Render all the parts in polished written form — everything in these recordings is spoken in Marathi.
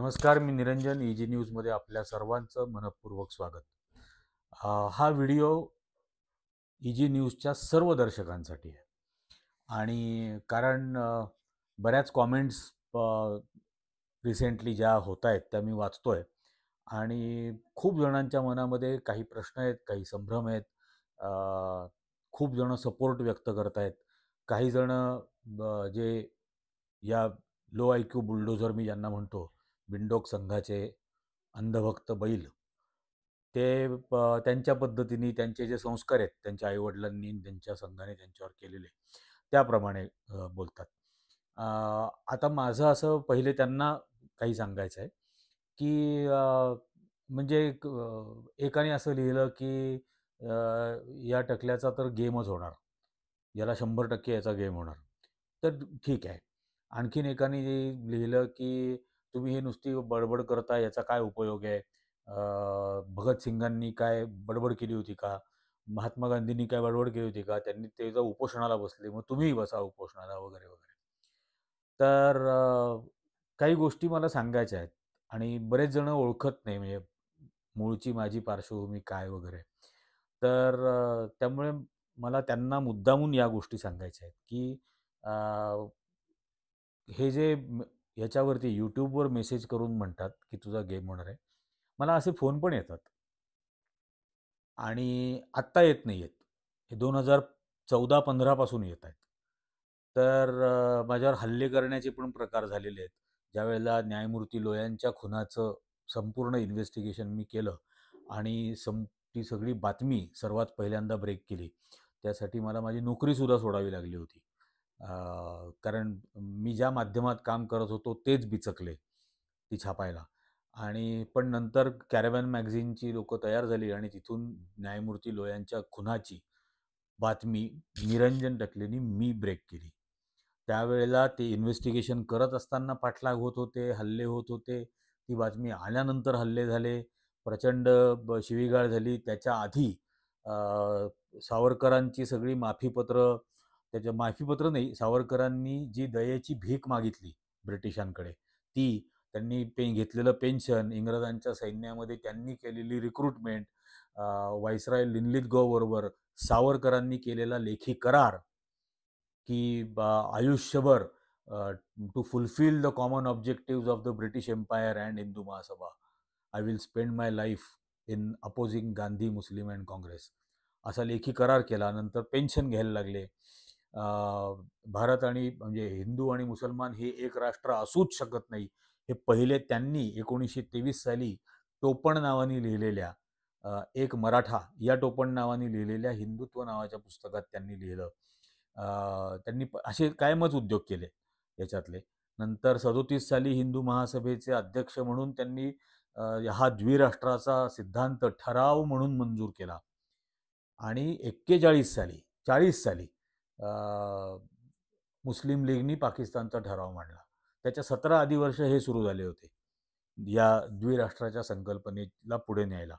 नमस्कार, मी निरंजन. ईजी न्यूजमध्ये आपल्या सर्वांचं मनःपूर्वक स्वागत. हा व्हिडिओ ईजी न्यूजच्या सर्व दर्शकांसाठी आहे आणि कारण बऱ्याच कॉमेंट्स रिसेंटली ज्या होत आहेत त्या मी वाचतोय आणि खूप जणांच्या मनामध्ये काही प्रश्न आहेत, काही संभ्रम आहेत. खूप जण सपोर्ट व्यक्त करत आहेत. काही जण जे या लो आय क्यू बुलडोझर मी ज्यांना म्हणतो, बिंडोक संघाचे अंधभक्त बैल, ते त्यांच्या पद्धतीने त्यांचे जे संस्कार आहेत त्यांच्या आईवडिलांनी त्यांच्या संघाने त्यांच्यावर केलेले त्याप्रमाणे बोलतात. अ, आता माझं असं पहिले त्यांना काही सांगायचं आहे, की म्हणजे एकाने असं लिहिलं, की या टकल्याचा तर गेमच होणार. याला 100% याचा गेम होणार. तर ठीक आहे. आणखीन एकाने लिहिलं, की तुम्ही हे नुसती बडबड करता याचा काय उपयोग आहे? भगतसिंगांनी काय बडबड केली होती का? महात्मा गांधींनी काय बडबड केली होती का? त्यांनी ते जर उपोषणाला बसले, मग तुम्हीही बसा उपोषणाला वगैरे, वगैरे. तर काही गोष्टी मला सांगायच्या आहेत आणि बरेच जण ओळखत नाही म्हणजे मूळची माझी पार्श्वभूमी काय वगैरे. तर त्यामुळे मला त्यांना मुद्दामून या गोष्टी सांगायच्या आहेत, की अ, हे जे याच्यावरती YouTubeवर मेसेज करून म्हणतात, की तुझा गेम होणार आहे. मला असे फोन पण येतात आणि आत्ता येत नाहीयेत. हे 2014-15 पासून येत आहेत. तर माझ्यावर हल्ले करण्याचे पण प्रकार झालेले आहेत. ज्यावेळेला न्यायमूर्ती लोयांच्या खुनाचं संपूर्ण इन्व्हेस्टिगेशन मी केलं आणि ती सगळी बातमी सर्वात पहिल्यांदा ब्रेक केली. त्यासाठी मला माझी नोकरीसुद्धा सोडावी लागली होती. अ, कारण मी ज्या माध्यमात काम करत होतो तेच बिचकले ती छापायला. आणि पण नंतर कॅरेव्हॅन मॅगझिनची लोकं तयार झाली आणि तिथून न्यायमूर्ती लोयांच्या खुनाची बातमी निरंजन टकलेनी मी ब्रेक केली. त्यावेळेला ते इन्व्हेस्टिगेशन करत असताना पाठलाग होत होते, हल्ले होत होते. ती बातमी आल्यानंतर हल्ले झाले, प्रचंड शिवीगाळ झाली. त्याच्या आधी अ, सावरकरांची सगळी माफीपत्र, त्याच्या माफीपत्र नाही, सावरकरांनी जी दयेची भीक मागितली ब्रिटिशांकडे, ती त्यांनी घेतलेलं पेन्शन, इंग्रजांच्या सैन्यामध्ये त्यांनी केलेली रिक्रुटमेंट, व्हाईसरॉय लिनलिथगो बरोबर सावरकरांनी केलेला लेखी करार, की आयुष्यभर to fulfil the common objective of the British Empire and Hindu Mahasabha, I will spend my life in opposing Gandhi, Muslim and Congress, असा लेखी करार केला. नंतर पेन्शन घ्यायला लागले. भारत आणि म्हणजे हिंदू आणि मुसलमान हे एक राष्ट्र असूच शकत नाही, हे पहिले त्यांनी 1923 साली टोपण नावाने लिहिलेल्या एक मराठा या टोपण नावाने लिहिलेल्या हिंदुत्व नावाच्या पुस्तकात त्यांनी लिहिलं. त्यांनी असे कायमच उद्योग केले याच्यातले. नंतर 37 साली हिंदू महासभेचे अध्यक्ष म्हणून त्यांनी हा द्विराष्ट्राचा सिद्धांत ठराव म्हणून मंजूर केला आणि 41 साली, 40 साली अ, मुस्लिम लीगनी पाकिस्तानचा ठराव मांडला. त्याच्या 17 आधी वर्ष हे सुरू झाले होते, या द्विराष्ट्राच्या संकल्पनेला पुढे न्यायला.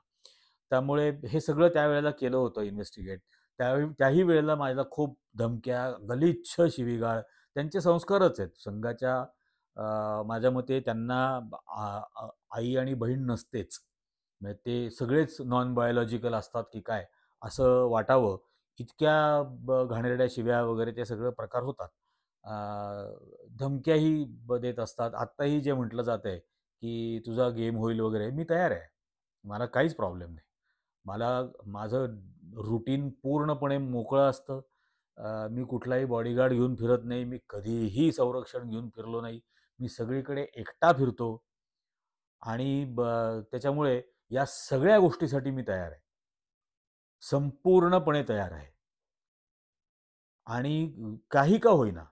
त्यामुळे हे सगळं त्यावेळेला केलं होतं इन्व्हेस्टिगेट. त्याही वेळेला माझ्याला खूप धमक्या, गलिच्छ शिवीगाळ, त्यांचे संस्कारच आहेत. संघाच्या माझ्या मते त्यांना आ आ आई आणि बहीण नसतेच. म्हणजे ते सगळेच नॉन बायोलॉजिकल असतात की काय, असं वाटावं, इतक्या घाणेरड्या शिव्या वगैरे ते सगळे प्रकार होतात. धमक्याही देत असतात. आत्ताही जे म्हटलं जातंय, की तुझा गेम होईल वगैरे, मी तयार आहे. मला काहीच प्रॉब्लेम नाही. मला माझं रुटीन पूर्णपणे मोकळं असतं. मी कुठलाही बॉडीगार्ड घेऊन फिरत नाही. मी कधीही संरक्षण घेऊन फिरलो नाही. मी सगळीकडे एकटा फिरतो आणि त्याच्यामुळे या सगळ्या गोष्टीसाठी मी तयार आहे. संपूर्णपणे तयार आहे. आणि काही का होईना,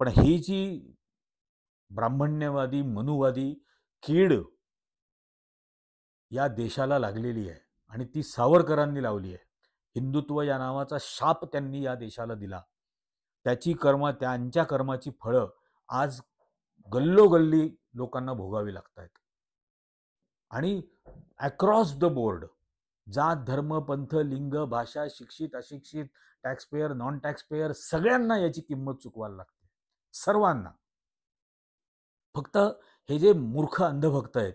पण ही जी ब्राह्मण्यवादी, मनुवादी कीड या देशाला लागलेली आहे आणि ती सावरकरांनी लावली आहे. हिंदुत्व या नावाचा शाप त्यांनी या देशाला दिला. त्यांच्या कर्माची फळं आज गल्लोगल्ली लोकांना भोगावी लागतायत. आणि अक्रॉस द बोर्ड, जात, धर्म, पंथ, लिंग, भाषा, शिक्षित, अशिक्षित, tax pair, non tax pair, सगळ्यांना याची किंमत चुकवायला लागते. सर्वांना. फक्त हे जे मूर्ख अंधभक्त आहेत,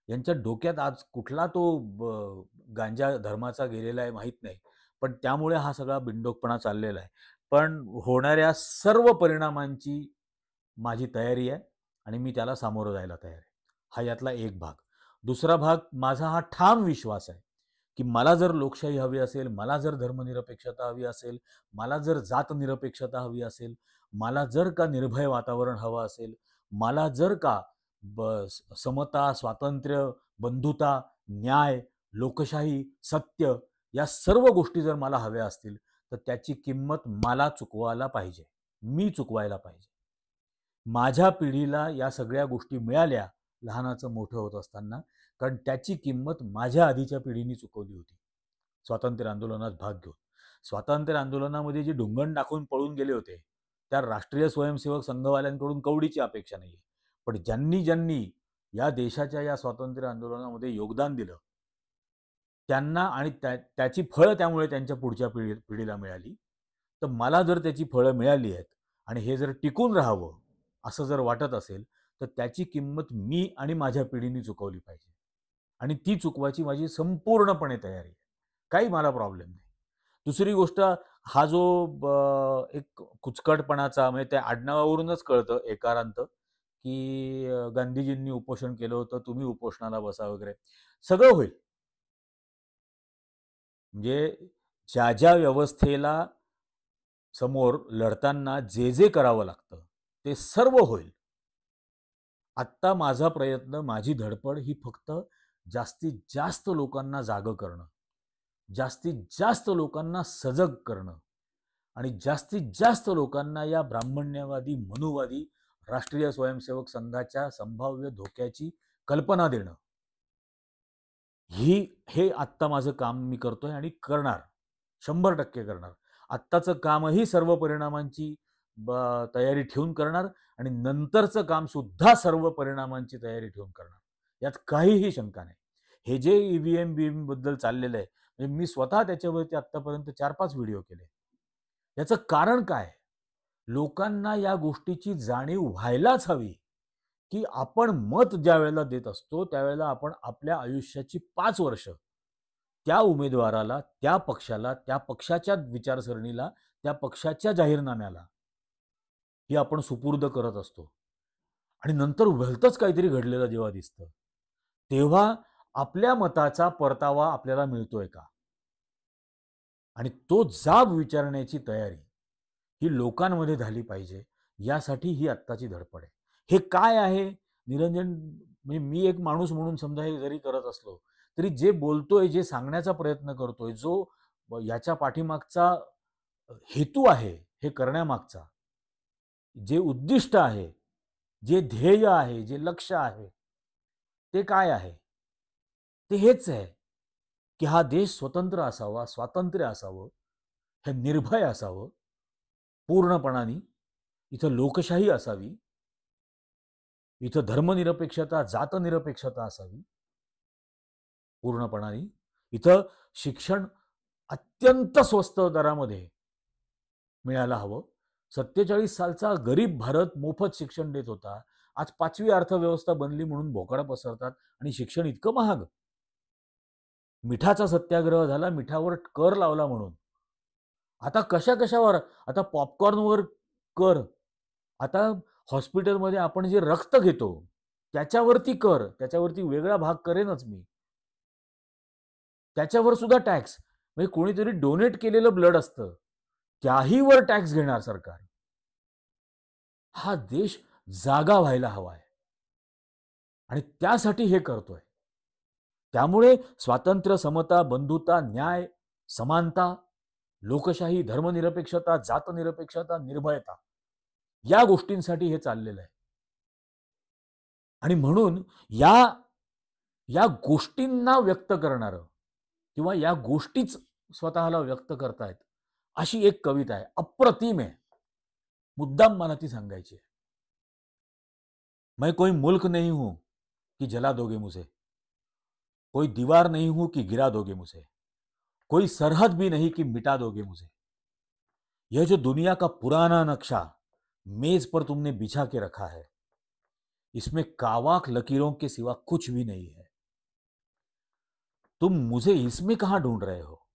यांच्या डोक्यात आज कुठला तो गांजा धर्माचा गेलेला आहे माहीत नाही. पण त्यामुळे हा सगळा बिनडोकपणा चाललेला आहे. पण होणाऱ्या सर्व परिणामांची माझी तयारी आहे आणि मी त्याला सामोरं जायला तयार आहे. हा यातला एक भाग. दुसरा भाग, माझा हा ठाम विश्वास आहे, की मला जर लोकशाही हवी असेल, मला जर धर्मनिरपेक्षता हवी असेल, मला जर जातनिरपेक्षता हवी असेल, मला जर का निर्भय वातावरण हवं असेल, मला जर का समता, स्वातंत्र्य, बंधुता, न्याय, लोकशाही, सत्य या सर्व गोष्टी जर मला हव्या असतील, तर त्याची किंमत मला चुकवायला पाहिजे. मी चुकवायला पाहिजे. माझ्या पिढीला या सगळ्या गोष्टी मिळाल्या लहानाचं मोठं होत असताना, कारण त्याची किंमत माझ्या आधीच्या पिढीने चुकवली होती. स्वातंत्र्य आंदोलनात भाग घेऊन. स्वातंत्र्य आंदोलनामध्ये जे ढुंगण टाकून पळून गेले होते, त्या राष्ट्रीय स्वयंसेवक संघवाल्यांकडून कवडीची अपेक्षा नाही आहे. पण ज्यांनी ज्यांनी या देशाच्या या स्वातंत्र्य आंदोलनामध्ये योगदान दिलं, त्यांना आणि त्याची फळं त्यामुळे त्यांच्या पुढच्या पिढीला मिळाली. तर मला जर त्याची फळं मिळाली आहेत आणि हे जर टिकून राहावं असं जर वाटत असेल, तर त्याची किंमत मी आणि माझ्या पिढीने चुकवली पाहिजे. आणि ती चुकवायची माझी संपूर्णपणे तयारी आहे. काही मला प्रॉब्लेम नाही. दुसरी गोष्ट, हा जो एक कुचकटपणाचा, म्हणजे त्या आडनावावरूनच कळतं एकारांत, की गांधीजींनी उपोषण केलं होतं, तुम्ही उपोषणाला बसा वगैरे. सगळं होईल. म्हणजे ज्या ज्या व्यवस्थेला समोर लढताना जे जे करावं लागतं ते सर्व होईल. आत्ता माझा प्रयत्न, माझी धडपड ही फक्त जास्तीत जास्त लोकांना जागं करणं, जास्तीत जास्त लोकांना सजग करणं आणि जास्तीत जास्त लोकांना या ब्राह्मण्यवादी, मनुवादी राष्ट्रीय स्वयंसेवक संघाच्या संभाव्य धोक्याची कल्पना देणं. हे आत्ता माझं काम मी करतोय आणि करणार. 100% करणार. आत्ताचं कामही सर्व परिणामांची तयारी ठेवून करणार आणि नंतरचं काम सुद्धा सर्व परिणामांची तयारी ठेवून करणार. यात काहीही शंका नाही. हे जे ईव्हीएम बीएम बद्दल चाललेलं आहे, म्हणजे मी स्वतः त्याच्यावरती आत्तापर्यंत 4-5 व्हिडिओ केले. याचं कारण काय? लोकांना या गोष्टीची जाणीव व्हायलाच हवी, की आपण मत ज्या वेळेला देत असतो त्यावेळेला आपण आपल्या आयुष्याची 5 वर्ष त्या उमेदवाराला, त्या पक्षाला, त्या पक्षाच्या विचारसरणीला, त्या पक्षाच्या जाहीरनाम्याला ही आपण सुपूर्द करत असतो. आणि नंतर भलतंच काहीतरी घडलेलं जेव्हा दिसतं, तेव्हा आपल्या मताचा परतावा आपल्याला मिळतोय का? आणि तो जाब विचारण्याची तयारी ही लोकांमध्ये झाली पाहिजे. यासाठी ही आत्ताची धडपड आहे. हे काय आहे निरंजन? म्हणजे मी एक माणूस म्हणून समजा हे जरी करत असलो, तरी जे बोलतोय, जे सांगण्याचा प्रयत्न करतोय, जो याच्या पाठीमागचा हेतू आहे, हे करण्यामागचा जे उद्दिष्ट आहे, जे ध्येय आहे, जे लक्ष्य आहे, ते काय आहे? ते हेच आहे, की हा देश स्वतंत्र असावा, स्वातंत्र्य असावं, हे निर्भय असावं पूर्णपणाने. इथं लोकशाही असावी, इथं धर्मनिरपेक्षता, जातनिरपेक्षता असावी पूर्णपणाने. इथं शिक्षण अत्यंत स्वस्त दरामध्ये मिळायला हवं. 47 सालचा गरीब भारत मोफत शिक्षण देत होता. आज 5वी अर्थव्यवस्था बनली म्हणून भोकाडा पसरतात आणि शिक्षण इतकं महाग. मिठाचा सत्याग्रह झाला, मिठावर कर लावला म्हणून. आता कशावर, आता पॉपकॉर्नवर कर, आता हॉस्पिटलमध्ये आपण जे रक्त घेतो त्याच्यावरती कर, त्याच्यावरती वेगळा भाग करेनच मी, त्याच्यावर सुद्धा टॅक्स. म्हणजे कोणीतरी डोनेट केलेलं ब्लड असतं, त्याहीवर टॅक्स घेणार सरकार. हा देश जागा व्हायला हवा आहे आणि त्यासाठी हे करतोय. त्यामुळे स्वातंत्र्य, समता, बंधुता, न्याय, समानता, लोकशाही, धर्मनिरपेक्षता, जातनिरपेक्षता, निर्भयता या गोष्टींसाठी हे चाललेलं आहे. आणि म्हणून या या गोष्टींना व्यक्त करणारं किंवा या गोष्टीच स्वतःला व्यक्त करतायत अशी एक कविता आहे, अप्रतिम आहे. मुद्दाम मला ती सांगायची आहे. मैं कोई मुल्क नहीं हूं कि जला दोगे मुझे, कोई दीवार नहीं हूं कि गिरा दोगे मुझे, कोई सरहद भी नहीं कि मिटा दोगे मुझे. यह जो दुनिया का पुराना नक्शा मेज पर तुमने बिछा के रखा है, इसमें कावाक लकीरों के सिवा कुछ भी नहीं है। तुम मुझे इसमें कहां ढूंढ रहे हो?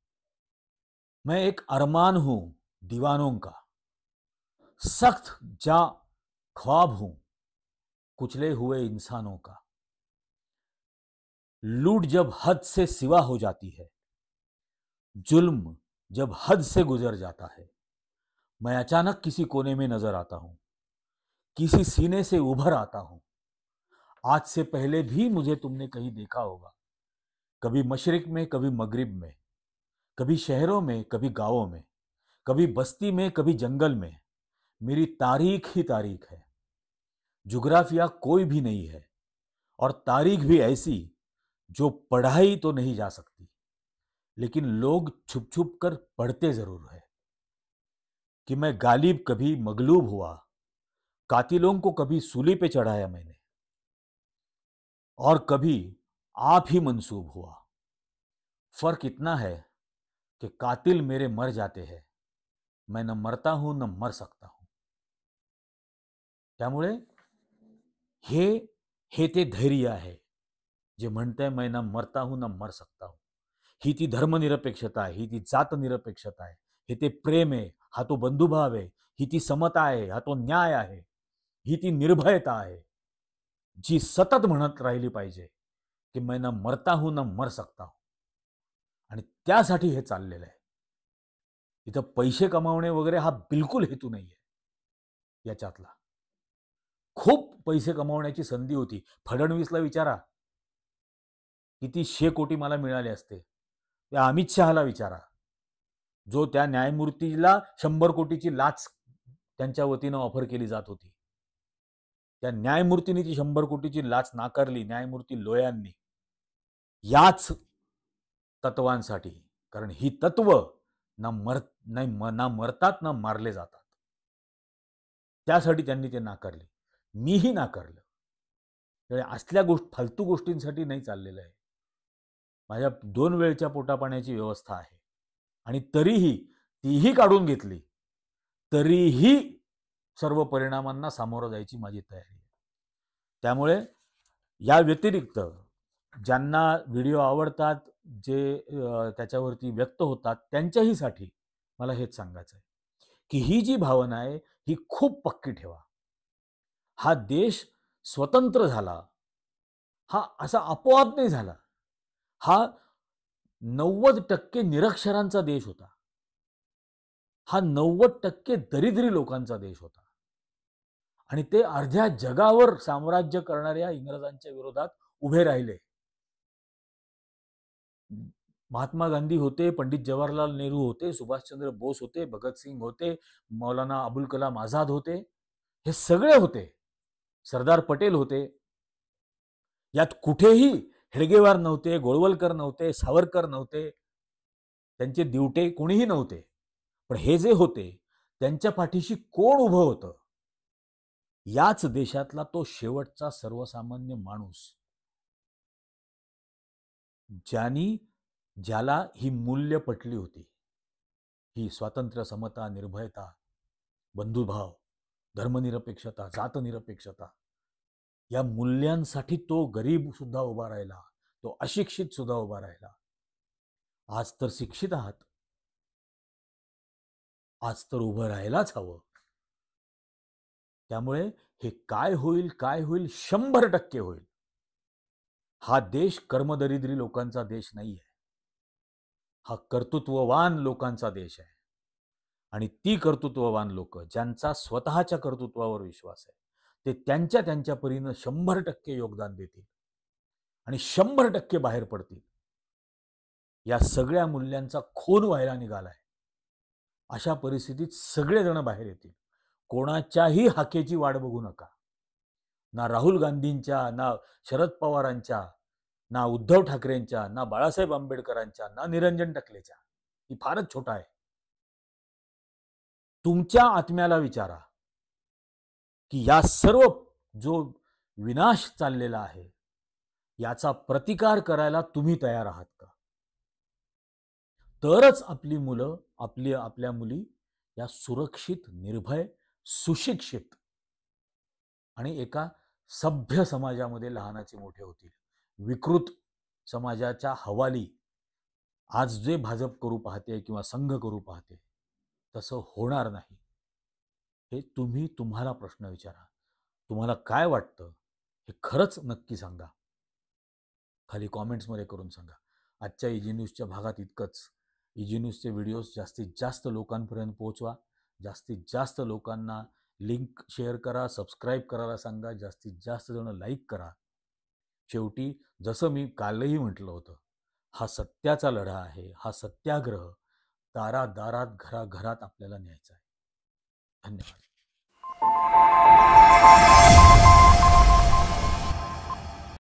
मैं एक अरमान हूं दीवानों का, सख्त जा ख्वाब हूं कुचले हुए इंसानों का। लूट जब हद से सिवा हो जाती है, जुल्म जब हद से गुजर जाता है, मैं अचानक किसी कोने में नजर आता हूं, किसी सीने से उभर आता हूं। आज से पहले भी मुझे तुमने कहीं देखा होगा, कभी मशरिक में, कभी मगरिब में, कभी शहरों में, कभी गांवों में, कभी बस्ती में, कभी जंगल में। मेरी तारीख ही तारीख है, जुग्राफिया कोई भी नहीं है, और तारीख भी ऐसी जो पढ़ाई तो नहीं जा सकती, लेकिन लोग छुप छुप कर पढ़ते जरूर है। कि मैं गालिब कभी मगलूब हुआ, कातिलों को कभी सूली पे चढ़ाया मैंने, और कभी आप ही मंसूब हुआ। फर्क इतना है कि कातिल मेरे मर जाते हैं, मैं न मरता हूं न मर सकता हूं। त्यामुळे हे हे ते धैर्य आहे जे म्हणतंय मैं न मरता हूं न मर सकता हूं। ही ती धर्मनिरपेक्षता आहे, ही ती जातनिरपेक्षता आहे, हे ते प्रेम आहे, हा तो बंधुभाव आहे, ही ती समता आहे, हा तो न्याय आहे, ही ती निर्भयता आहे, जी सतत म्हणत राहिली पाहिजे की मैं न मरता हूं न मर सकता हूं। आणि त्यासाठी हे चाललेलं आहे। इथं पैसे कमावणे वगैरे हा बिलकुल हेतू नाहीये याच्यातला। खूप पैसे कमावण्याची संधी होती। फडणवीसला विचारा, किती 100 कोटी मला मिळाले असते। त्या अमित शहाला विचारा, जो त्या न्यायमूर्तीला 100 कोटीची लाच त्यांच्या वतीनं ऑफर केली जात होती। त्या न्यायमूर्तीने ती 100 कोटीची लाच नाकारली, न्यायमूर्ती लोयांनी, याच तत्वांसाठी। कारण ही तत्व ना मरतात ना मारले जातात, त्यासाठी त्यांनी ते नाकारले, मीही नाकारलं। असल्या फालतू गोष्टींसाठी नाही चाललेलं आहे। माझ्या 2 वेळच्या पोटापाण्याची व्यवस्था आहे, आणि तरीही तीही काढून घेतली तरीही सर्व परिणामांना सामोरं जायची माझी तयारी आहे। त्यामुळे या व्यतिरिक्त ज्यांना व्हिडिओ आवडतात, जे त्याच्यावरती व्यक्त होतात, त्यांच्याहीसाठी मला हेच सांगायचं आहे की ही जी भावना आहे ही खूप पक्की ठेवा। हा देश स्वतंत्र झाला, हा असा आपोआप नाही झाला। हा 90% निरक्षरांचा देश होता, हा 90% दरिद्री लोकांचा देश होता, आणि ते अर्ध्या जगावर साम्राज्य करणाऱ्या इंग्रजांच्या विरोधात उभे राहिले। महात्मा गांधी होते, पंडित जवाहरलाल नेहरू होते, सुभाषचंद्र बोस होते, भगतसिंग होते, मौलाना अबुल कलाम आझाद होते, हे सगळे होते, सरदार पटेल होते। यात कुठेही हेडगेवार नव्हते, गोळवलकर नव्हते, सावरकर नव्हते, त्यांचे दिवटे कोणीही नव्हते। पण हे जे होते त्यांच्या पाठीशी कोण उभं होतं? याच देशातला तो शेवटचा सर्वसामान्य माणूस, ज्याला ही मूल्य पटली होती, ही स्वातंत्र्य, समता, निर्भयता, बंधुभाव, धर्मनिरपेक्षता, जातनिरपेक्षता, या मूल्यांसाठी तो गरीब सुद्धा उभा राहिला, तो अशिक्षित सुद्धा उभा राहिला। आज तर शिक्षित आहात, आज तर उभं राहायलाच हवं। त्यामुळे हे काय होईल काय होईल, 100% होईल। हा देश कर्मदरिद्री लोकांचा देश नाहीये, हा कर्तृत्ववान लोकांचा देश आहे। आणि ती कर्तृत्ववान लोक, ज्यांचा स्वतःच्या कर्तृत्वावर विश्वास आहे, ते त्यांच्या त्यांच्या परीनं 100% योगदान देतील आणि 100% बाहेर पडतील। या सगळ्या मूल्यांचा खून व्हायला निघालाय, अशा परिस्थितीत सगळेजण बाहेर येतील। कोणाच्याही हाकेची वाट बघू नका, ना राहुल गांधींच्या, ना शरद पवारांच्या, ना उद्धव ठाकरेंच्या, ना बाळासाहेब आंबेडकरांच्या, ना निरंजन टकलेच्या। ही फारच छोटा आहे। तुमच्या आत्म्याला विचारा की या सर्व जो विनाश चाललेला आहे, याचा प्रतिकार करायला तुम्ही तयार आहात का? तरच आपली मुलं, आपल्या मुली या सुरक्षित, निर्भय, सुशिक्षित आणि एका सभ्य समाजामध्ये लहानाचे मोठे होतील. विकृत समाजाच्या हवाली आज जे भाजप करू पाहते किंवा संघ करू पाहते तसं होणार नाही. हे तुम्ही तुम्हाला प्रश्न विचारा. तुम्हाला काय वाटतं हे खरंच नक्की सांगा. खाली कॉमेंट्समध्ये करून सांगा. आजच्या इजी न्यूजच्या भागात इतकंच. इजी न्यूजचे व्हिडिओज जास्तीत जास्त लोकांपर्यंत पोहोचवा. जास्तीत जास्त लोकांना लिंक शेअर करा, सबस्क्राईब करायला सांगा, जास्तीत जास्त जण लाईक करा. शेवटी जसं मी कालही म्हटलं होतं, हा सत्याचा लढा आहे. हा सत्याग्रह दारादारात घराघरात आपल्याला न्यायचा आहे. धन्यवाद.